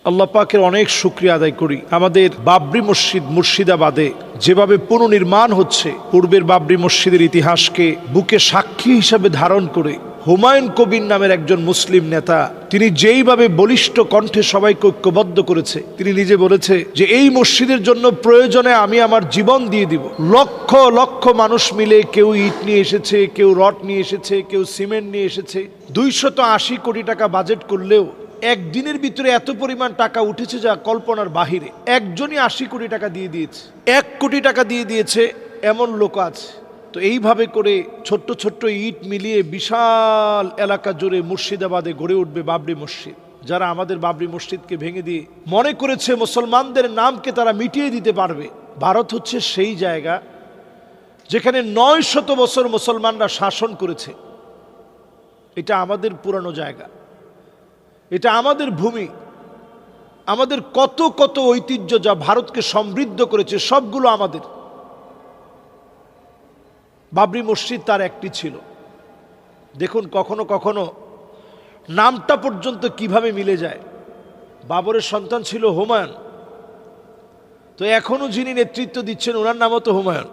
আল্লাহ পাকের অনেক শুকরিয়া আদায় করি। আমাদের বাবরি মসজিদ মুর্শিদাবাদে যেভাবে পুনর্নির্মাণ হচ্ছে, পূর্বের বাবরি মসজিদের ইতিহাসকে বুকে সাক্ষী হিসাবে ধারণ করে হুমায়ুন কবির নামের একজন মুসলিম নেতা, তিনি যেইভাবে বলিষ্ঠ কণ্ঠে সবাইকে ঐক্যবদ্ধ করেছে, তিনি নিজে বলেছে যে এই মসজিদের জন্য প্রয়োজনে আমি আমার জীবন দিয়ে দিব। লক্ষ লক্ষ মানুষ মিলে কেউ ইট নিয়ে এসেছে, কেউ রড নিয়ে এসেছে, কেউ সিমেন্ট নিয়ে এসেছে। 280 কোটি টাকা বাজেট করলেও একদিনের ভিতরে এত পরিমাণ টাকা উঠেছে যা কল্পনার বাহিরে। একজনই 80 কোটি টাকা দিয়ে দিয়েছে, 1 কোটি টাকা দিয়ে দিয়েছে এমন লোক আছে। তো এইভাবে করে ছোট্ট ছোট্ট ইট মিলিয়ে বিশাল এলাকা জুড়ে মুর্শিদাবাদে গড়ে উঠবে বাবরি মসজিদ। যারা আমাদের বাবরি মসজিদকে ভেঙে দিয়ে মনে করেছে মুসলমানদের নামকে তারা মিটিয়ে দিতে পারবে, ভারত হচ্ছে সেই জায়গা যেখানে 900 বছর মুসলমানরা শাসন করেছে। এটা আমাদের পুরানো জায়গা, এটা আমাদের ভূমি, আমাদের কত কত ঐতিহ্য যা ভারতকে সমৃদ্ধ করেছে সবগুলো আমাদের। বাবরি মসজিদ তার একটি ছিল। দেখুন কখনো কখনো নামটা পর্যন্ত কিভাবে মিলে যায়। বাবরের সন্তান ছিল হুমায়ুন, তো এখনো যিনি নেতৃত্ব দিচ্ছেন ওনার নামও তো হুমায়ুন।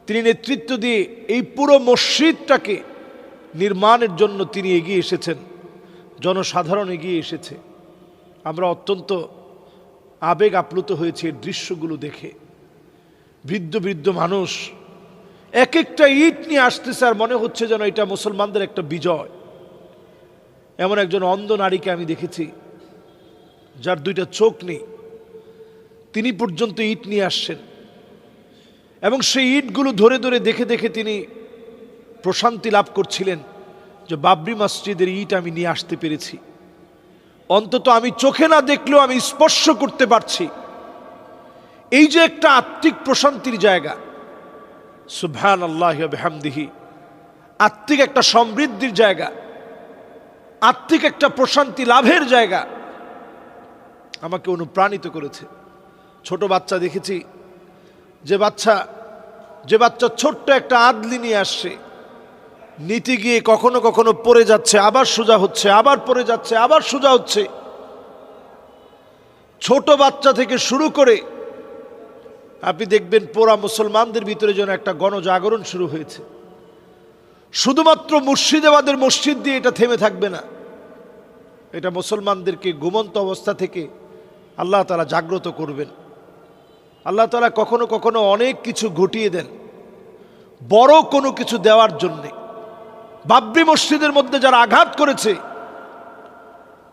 তিনি নেতৃত্ব দিয়ে এই পুরো মসজিদটাকে নির্মাণের জন্য তিনি এগিয়ে এসেছেন, জনসাধারণ এগিয়ে এসেছে। আমরা অত্যন্ত আবেগ আপ্লুত হয়েছি এই দৃশ্যগুলো দেখে। বৃদ্ধ বৃদ্ধ মানুষ এক একটা ইট নিয়ে আসতেছে আর মনে হচ্ছে যেন এটা মুসলমানদের একটা বিজয়। এমন একজন অন্ধ নারীকে আমি দেখেছি যার 2টা চোখ নেই, তিনি পর্যন্ত ইট নিয়ে আসছেন এবং সেই ইটগুলো ধরে ধরে দেখে দেখে তিনি প্রশান্তি লাভ করছিলেন যে বাবরি মসজিদের ইট আমি নিয়ে আসতে পেরেছি। অন্তত আমি চোখে না দেখলেও আমি স্পর্শ করতে পারছি। এই যে একটা আত্মিক প্রশান্তির জায়গা, সুবহানাল্লাহি ওয়া বিহামদিহি, আত্মিক একটা সমৃদ্ধির জায়গা, আত্মিক একটা প্রশান্তি লাভের জায়গা আমাকে অনুপ্রাণিত করেছে। ছোট বাচ্চা দেখেছি, যে বাচ্চা ছোট্ট একটা আদলি নিয়ে আসছে, নিতে গিয়ে কখনো কখনো পড়ে যাচ্ছে, আবার সোজা হচ্ছে, আবার পড়ে যাচ্ছে, আবার সোজা হচ্ছে। ছোট বাচ্চা থেকে শুরু করে আপনি দেখবেন পুরা মুসলমানদের ভিতরে যেন একটা গণজাগরণ শুরু হয়েছে। শুধুমাত্র মুর্শিদাবাদের মসজিদ দিয়ে এটা থেমে থাকবে না, এটা মুসলমানদেরকে ঘুমন্ত অবস্থা থেকে আল্লাহ তাআলা জাগ্রত করবেন। আল্লাহ তাআলা কখনো কখনো অনেক কিছু ঘটিয়ে দেন বড় কোনো কিছু দেওয়ার জন্যে। বাবরি মসজিদের মধ্যে যারা আঘাত করেছে,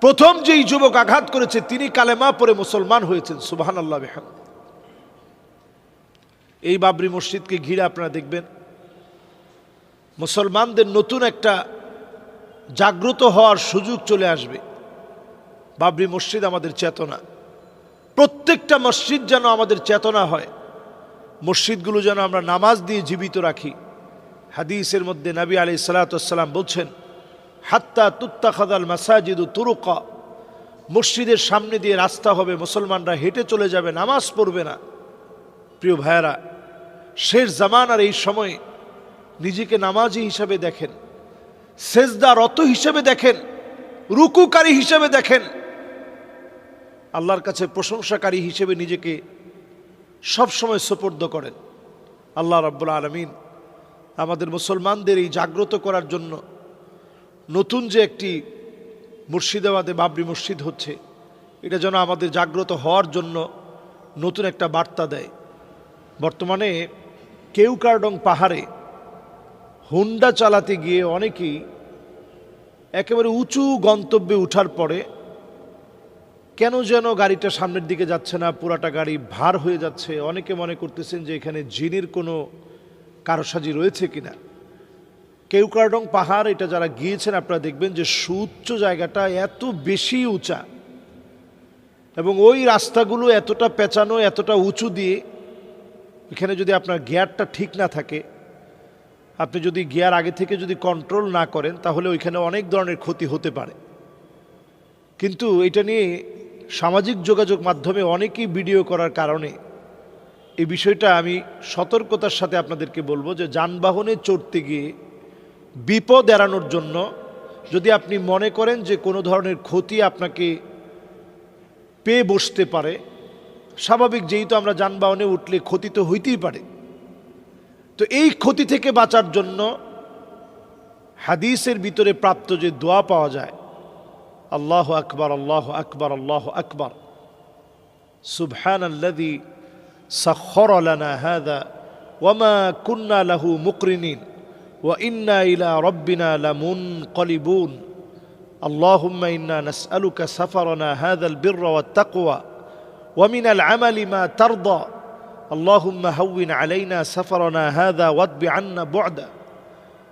প্রথম যেই যুবক আঘাত করেছে তিনি কালেমা পড়ে মুসলমান হয়েছেন, সুবহানাল্লাহ বিহামদিহি। এই বাবরি মসজিদকে ঘিরে আপনারা দেখবেন মুসলমানদের নতুন একটা জাগ্রত হওয়ার সুযোগ চলে আসবে। বাবরি মসজিদ আমাদের চেতনা, প্রত্যেকটা মসজিদ যেন আমাদের চেতনা হয়। মসজিদগুলো যেন আমরা নামাজ দিয়ে জীবিত রাখি। হাদিসের মধ্যে নবী আলাইহিস সালাতু ওয়াস সালাম বলছেন, হাত্তা তুত্তাখাযাল মাসাজিদু তুরুকা, মসজিদের সামনে দিয়ে রাস্তা হবে, মুসলমানরা হেঁটে চলে যাবে, নামাজ পড়বে না। প্রিয় ভাইয়েরা, শেষ জামানার এই সময়ে নিজেকে নামাজি হিসাবে দেখেন, সেজদারত হিসাবে দেখেন, রুকুকারী হিসাবে দেখেন, আল্লাহর কাছে প্রশংসাকারী হিসেবে নিজেকে সবসময় সুপর্দ করেন। আল্লাহ রাব্বুল আলামিন আমাদের মুসলমানদের এই জাগ্রত করার জন্য নতুন যে একটি মুর্শিদাবাদে বাবরি মসজিদ হচ্ছে, এটা যেন আমাদের জাগ্রত হওয়ার জন্য নতুন একটা বার্তা দেয়। বর্তমানে কেওক্রাডং পাহাড়ে হুন্ডা চালাতে গিয়ে অনেকেই একেবারে উঁচু গন্তব্যে উঠার পরে কেন যেন গাড়িটা সামনের দিকে যাচ্ছে না, পুরাটা গাড়ি ভার হয়ে যাচ্ছে। অনেকে মনে করতেছেন যে এখানে জিনের কোনো কারসাজি রয়েছে কিনা। কেওক্রাডং পাহাড়, এটা যারা গিয়েছেন আপনারা দেখবেন যে সুউচ্চ জায়গাটা এত বেশি উঁচা এবং ওই রাস্তাগুলো এতটা পেঁচানো, এতটা উঁচু দিয়ে, এখানে যদি আপনার গিয়ারটা ঠিক না থাকে, আপনি যদি গিয়ার আগে থেকে যদি কন্ট্রোল না করেন, তাহলে ওইখানে অনেক ধরনের ক্ষতি হতে পারে। কিন্তু এটা নিয়ে সামাজিক যোগাযোগ মাধ্যমে অনেকেই ভিডিও করার কারণে এই বিষয়টা আমি সতর্কতার সাথে আপনাদেরকে বলবো যে যানবাহনে চড়তে গিয়ে বিপদ এড়ানোর জন্য যদি আপনি মনে করেন যে কোনো ধরনের ক্ষতি আপনাকে পেয়ে বসতে পারে, স্বাভাবিক, যেহেতু আমরা যানবাহনে উঠলে ক্ষতি তো হইতেই পারে। তো এই ক্ষতি থেকে বাঁচার জন্য হাদিসের ভিতরে প্রাপ্ত যে দোয়া পাওয়া যায়, আল্লাহু আকবার আল্লাহু আকবার আল্লাহু আকবার, সুবহানাল্লাযী সাখখারা লানা হাযা ওয়া মা কুন্না লাহু মুকরিনিন ওয়া ইন্না ইলা রাব্বিনা লামুনকালিবুন আল্লাহুম্মা ইন্না নাসআলুকা সাফারানা হাযাল বিররা ওয়াত তাকওয়া ওয়া মিনাল আমালি মা তারদা আল্লাহুম্মা হাওবিন আলাইনা সাফারানা হাযা ওয়াদবি আন্না বু'দা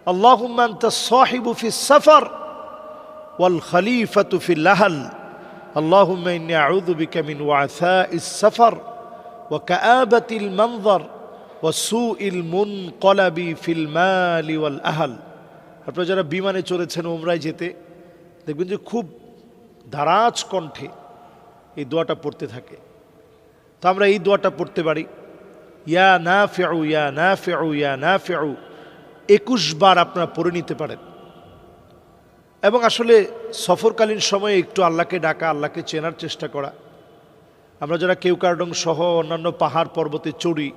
আল্লাহুম্মা আনতাস সাহিবু ফিস সাফার ওয়াল খলিফাতু ফিল আহল আল্লাহুম্মা ইন্নী আউযু বিকা মিন ওয়াসাইস সাফার ওয়া কাআবাতিল মানজার ওয়া সুইল মুনকালাবি ফিল মালি ওয়াল আহল। আপনারা যারা বিমানে চড়েছেন উমরায় যেতে দেখবেন যে খুব দারাজ কণ্ঠে এই দোয়াটা পড়তে থাকে। তো আমরা এই দোয়াটা পড়তে পারি, ইয়া নাফিউ ইয়া নাফিউ ইয়া নাফিউ 21 বার আপনারা পড়ে নিতে পারেন। এবং আসলে সফরকালীন সময়ে একটু আল্লাহকে ডাকা, আল্লাহকে চেনার চেষ্টা করা। আমরা যারা কেওক্রাডং সহ অন্যান্য পাহাড় পর্বতে চড়ি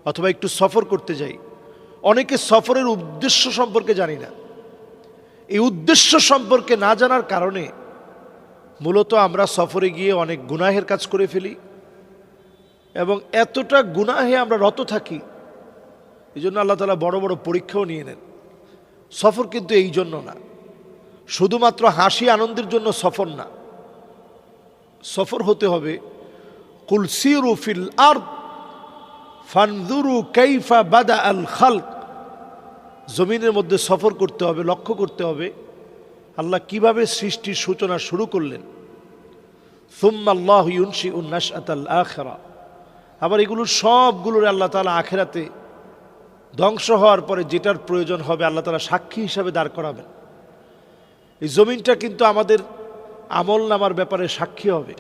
অথবা একটু সফর করতে যাই, অনেকে সফরের উদ্দেশ্য সম্পর্কে জানি না। এই উদ্দেশ্য সম্পর্কে না জানার কারণে মূলত আমরা সফরে গিয়ে অনেক গুনাহের কাজ করে ফেলি এবং এতটা গুনাহে আমরা রত থাকি। এই জন্য আল্লাহ তাআলা বড় বড় পরীক্ষাও নিয়ে নেন। সফর কিন্তু এই জন্য না, শুধুমাত্র হাসি আনন্দের জন্য সফর না। সফর হতে হবে কুল সিরু ফিল আরদ ফানজুরু কাইফা বাদা আল খালক, জমিনের মধ্যে সফর করতে হবে, লক্ষ্য করতে হবে আল্লাহ কিভাবে সৃষ্টির সূচনা শুরু করলেন। সুম্মা আল্লাহু ইউনশিউন নাশআতাল আখিরা, আবার এগুলো সবগুলোর আল্লাহ তাআলা আখিরাতে ধ্বংস হওয়ার পরে যেটার প্রয়োজন হবে আল্লাহ তাআলা সাক্ষী হিসাবে দাঁড় করাবেন। এই জমিনটা কিন্তু আমাদের আমল নামার ব্যাপারে সাক্ষী হবে,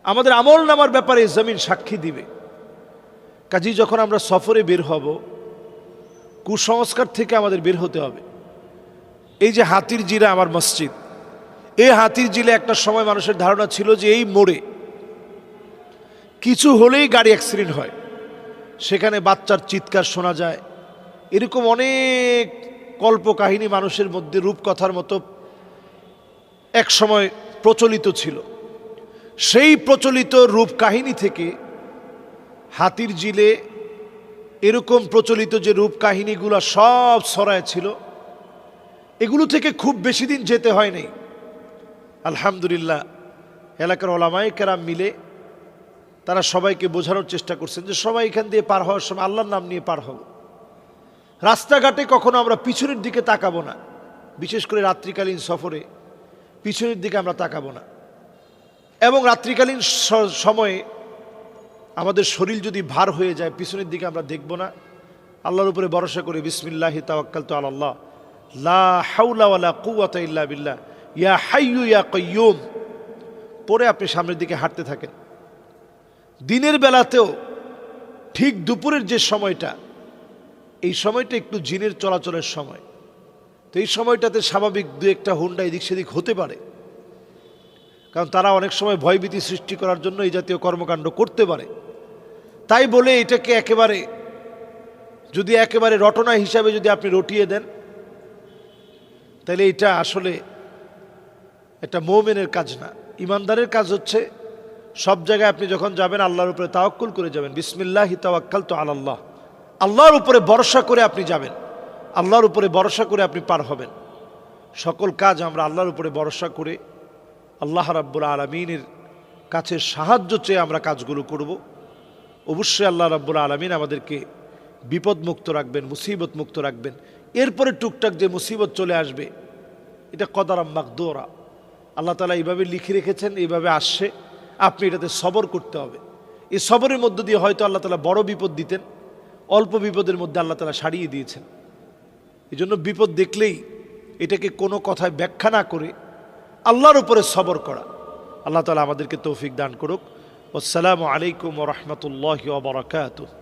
আমাদের আমল নামার ব্যাপারে এই জমিন সাক্ষী দিবে। কাজেই যখন আমরা সফরে বের হব, কুসংস্কার থেকে আমাদের বের হতে হবে। এই যে হাতির জিরা আমার মসজিদ, এই হাতির জিলে একটা সময় মানুষের ধারণা ছিল যে এই মোড়ে কিছু হলেই গাড়ি অ্যাক্সিডেন্ট হয়, সেখানে বাচ্চার চিৎকার শোনা যায়। এরকম অনেক কল্পকাহিনী মানুষের মধ্যে রূপকথার মতো এক সময় প্রচলিত ছিল। সেই প্রচলিত রূপকাহিনী থেকে হাতির জিলে এরকম প্রচলিত যে রূপকাহিনীগুলো সব ছড়ায় ছিল, এগুলো থেকে খুব বেশি দিন যেতে হয় নাই। আলহামদুলিল্লাহ, এলাকার ওলামায়ে কেরাম মিলে তারা সবাইকে বোঝানোর চেষ্টা করছেন যে সবাই এখান দিয়ে পার হওয়ার সময় আল্লাহর নাম নিয়ে পার হব। রাস্তাঘাটে কখনো আমরা পিছনের দিকে তাকাবো না, বিশেষ করে রাত্রিকালীন সফরে পিছনের দিকে আমরা তাকাবো না। এবং রাত্রিকালীন সময়ে আমাদের শরীর যদি ভার হয়ে যায়, পিছনের দিকে আমরা দেখব না, আল্লাহর উপরে ভরসা করে বিসমিল্লাহি তাওয়াক্কালতু আলাল্লাহ লা হাওলা ওয়ালা কুওয়াতা ইল্লা বিল্লাহ ইয়া হাইয়্যু ইয়া কাইয়্যুম পরে আপনি সামনের দিকে হাঁটতে থাকেন। দিনের বেলাতেও ঠিক দুপুরের যে সময়টা, এই সময়টা একটু জিনের চলাচলের সময়। তো এই সময়টাতে স্বাভাবিক দু একটা হুন্ডা এদিক সেদিক হতে পারে, কারণ তারা অনেক সময় ভয়ভীতি সৃষ্টি করার জন্য এই জাতীয় কর্মকাণ্ড করতে পারে। তাই বলে এটাকে একেবারে রটনা হিসাবে যদি আপনি রটিয়ে দেন, তাহলে এটা আসলে একটা মুমিনের কাজ না। ইমানদারের কাজ হচ্ছে সব জায়গায় আপনি যখন যাবেন আল্লাহর উপরে তাওয়াক্কুল করে যাবেন, বিসমিল্লাহি তাওয়াক্কালতু আলাল্লাহ, আল্লাহর উপরে ভরসা করে আপনি যাবেন, আল্লাহর উপরে ভরসা করে আপনি পার হবেন। সকল কাজ আমরা আল্লাহর উপরে ভরসা করে আল্লাহ রাব্বুল আলামিনের কাছে সাহায্য চেয়ে আমরা কাজগুলো করব। অবশ্যই আল্লাহ রাব্বুল আলামিন আমাদেরকে বিপদ মুক্ত রাখবেন, মুসিবত মুক্ত রাখবেন। এরপরে টুকটাক যে মুসিবত চলে আসবে এটা কদারাম মাকদুরা, আল্লাহ তাআলা এইভাবে লিখে রেখেছেন, এইভাবে আসছে, আপনি এটাতে সবর করতে হবে। এই সবরের মধ্য দিয়ে হয়তো আল্লাহ তাআলা বড় বিপদ দিতেন, অল্প বিপদের মধ্যে আল্লাহ তাআলা সারিয়ে দিয়েছেন। এই জন্য বিপদ দেখলেই এটাকে কোনো কথায় ব্যাখ্যা না করে আল্লাহর উপরে সবর করা। আল্লাহ তাআলা আমাদেরকে তৌফিক দান করুক। আসসালামু আলাইকুম ওয়া রাহমাতুল্লাহি ওয়া বারাকাতুহু।